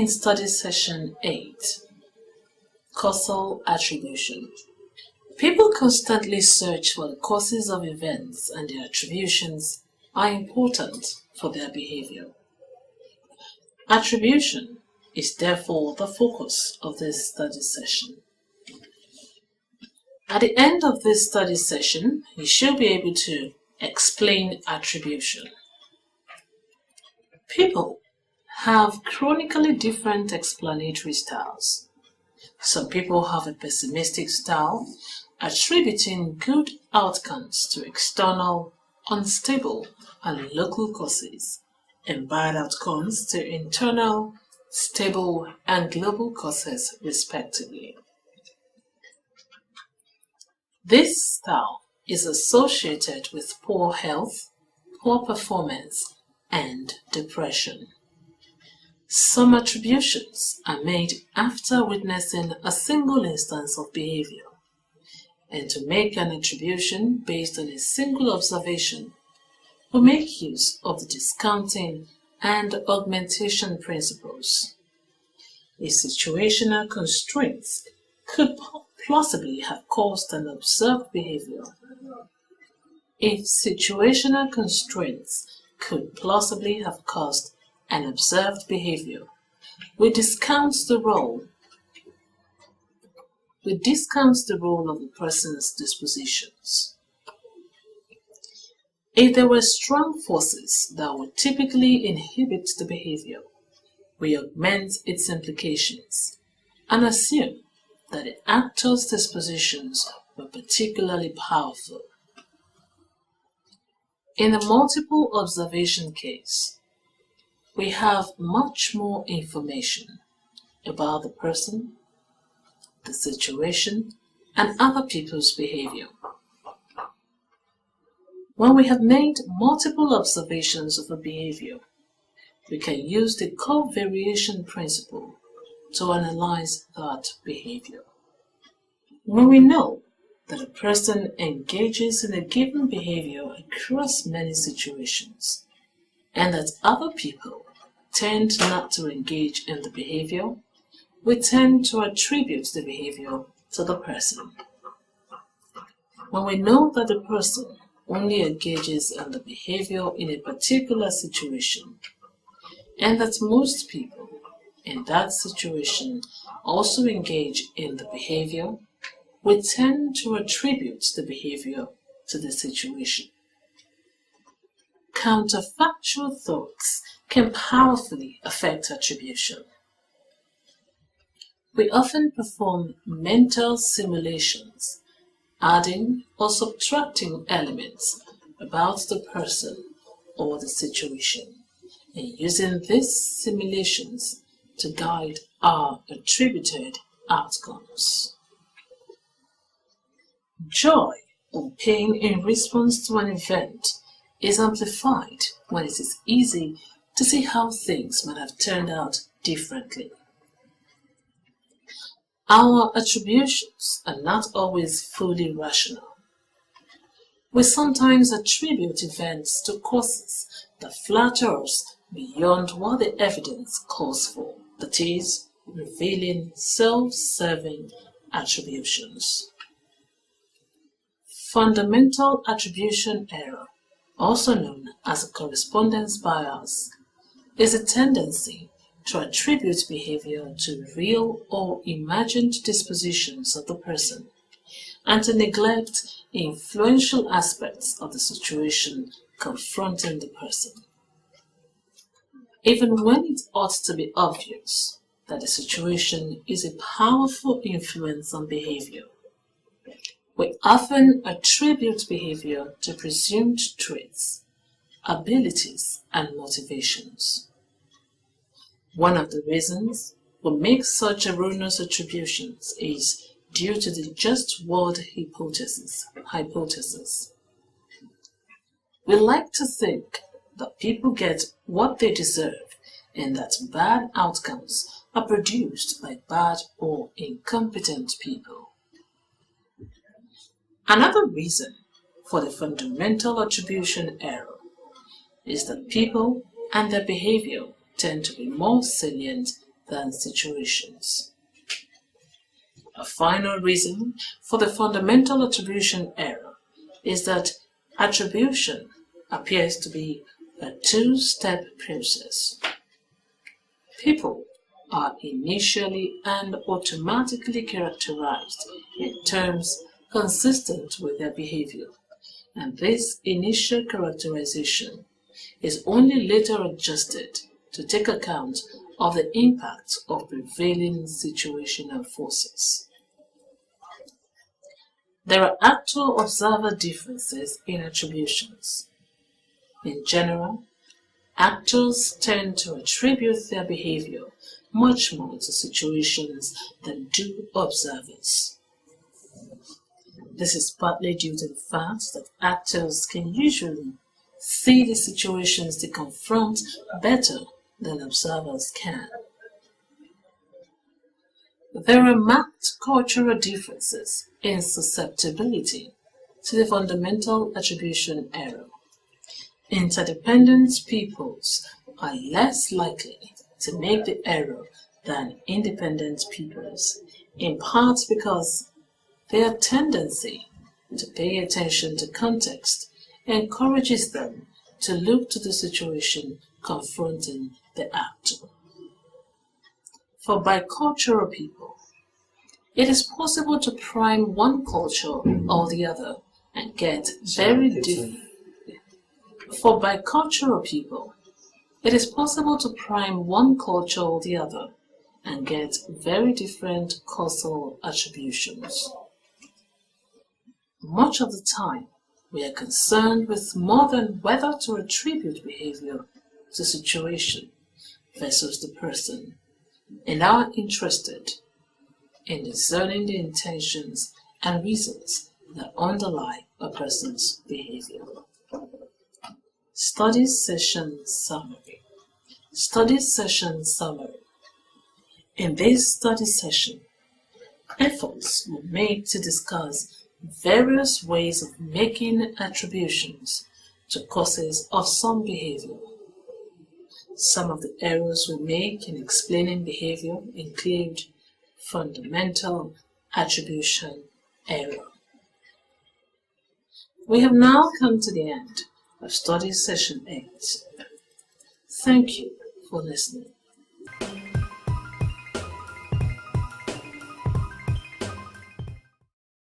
in study session 8, Causal Attribution. People constantly search for the causes of events, and their attributions are important for their behavior. Attribution is therefore the focus of this study session. At the end of this study session, you should be able to explain attribution. People have chronically different explanatory styles. Some people have a pessimistic style, attributing good outcomes to external, unstable, and local causes, and bad outcomes to internal, stable, and global causes, respectively. This style is associated with poor health, poor performance, and depression. Some attributions are made after witnessing a single instance of behavior, and to make an attribution based on a single observation, we make use of the discounting and augmentation principles. A situational constraint could plausibly have caused an observed behavior. If situational constraints could plausibly have caused an observed behavior, we discount the role of the person's dispositions. If there were strong forces that would typically inhibit the behavior, we augment its implications and assume that the actor's dispositions were particularly powerful. In the multiple observation case, we have much more information about the person, the situation, and other people's behavior. When we have made multiple observations of a behavior, we can use the covariation principle to analyze that behavior. When we know that a person engages in a given behavior across many situations, and that other people tend not to engage in the behavior, we tend to attribute the behavior to the person. When we know that the person only engages in the behavior in a particular situation, and that most people in that situation also engage in the behavior, we tend to attribute the behavior to the situation. Counterfactual thoughts can powerfully affect attribution. We often perform mental simulations, adding or subtracting elements about the person or the situation, and using these simulations to guide our attributed outcomes. Joy or pain in response to an event is amplified when it is easy to see how things might have turned out differently. Our attributions are not always fully rational. We sometimes attribute events to causes that flatter us beyond what the evidence calls for, that is, revealing self-serving attributions. Fundamental attribution error, also known as a correspondence bias, is a tendency to attribute behavior to real or imagined dispositions of the person, and to neglect influential aspects of the situation confronting the person. Even when it ought to be obvious that the situation is a powerful influence on behavior, we often attribute behavior to presumed traits, abilities, and motivations. One of the reasons we make such erroneous attributions is due to the just world hypothesis. We like to think that people get what they deserve and that bad outcomes are produced by bad or incompetent people. Another reason for the fundamental attribution error is that people and their behavior tend to be more salient than situations. A final reason for the fundamental attribution error is that attribution appears to be a two-step process. People are initially and automatically characterized in terms consistent with their behavior, and this initial characterization is only later adjusted to take account of the impact of prevailing situational forces. There are actor-observer differences in attributions. In general, actors tend to attribute their behavior much more to situations than do observers. This is partly due to the fact that actors can usually see the situations they confront better than observers can. There are marked cultural differences in susceptibility to the fundamental attribution error. Interdependent peoples are less likely to make the error than independent peoples, in part because their tendency to pay attention to context encourages them to look to the situation confronting the actor. For bicultural people, it is possible to prime one culture or the other and get very different. For bicultural people, it is possible to prime one culture or the other and get very different causal attributions. Much of the time, we are concerned with more than whether to attribute behavior to situation versus the person, and are interested in discerning the intentions and reasons that underlie a person's behavior. Study session summary. Study session summary. In this study session, efforts were made to discuss various ways of making attributions to causes of some behavior. Some of the errors we make in explaining behavior include fundamental attribution error. We have now come to the end of study session 8. Thank you for listening.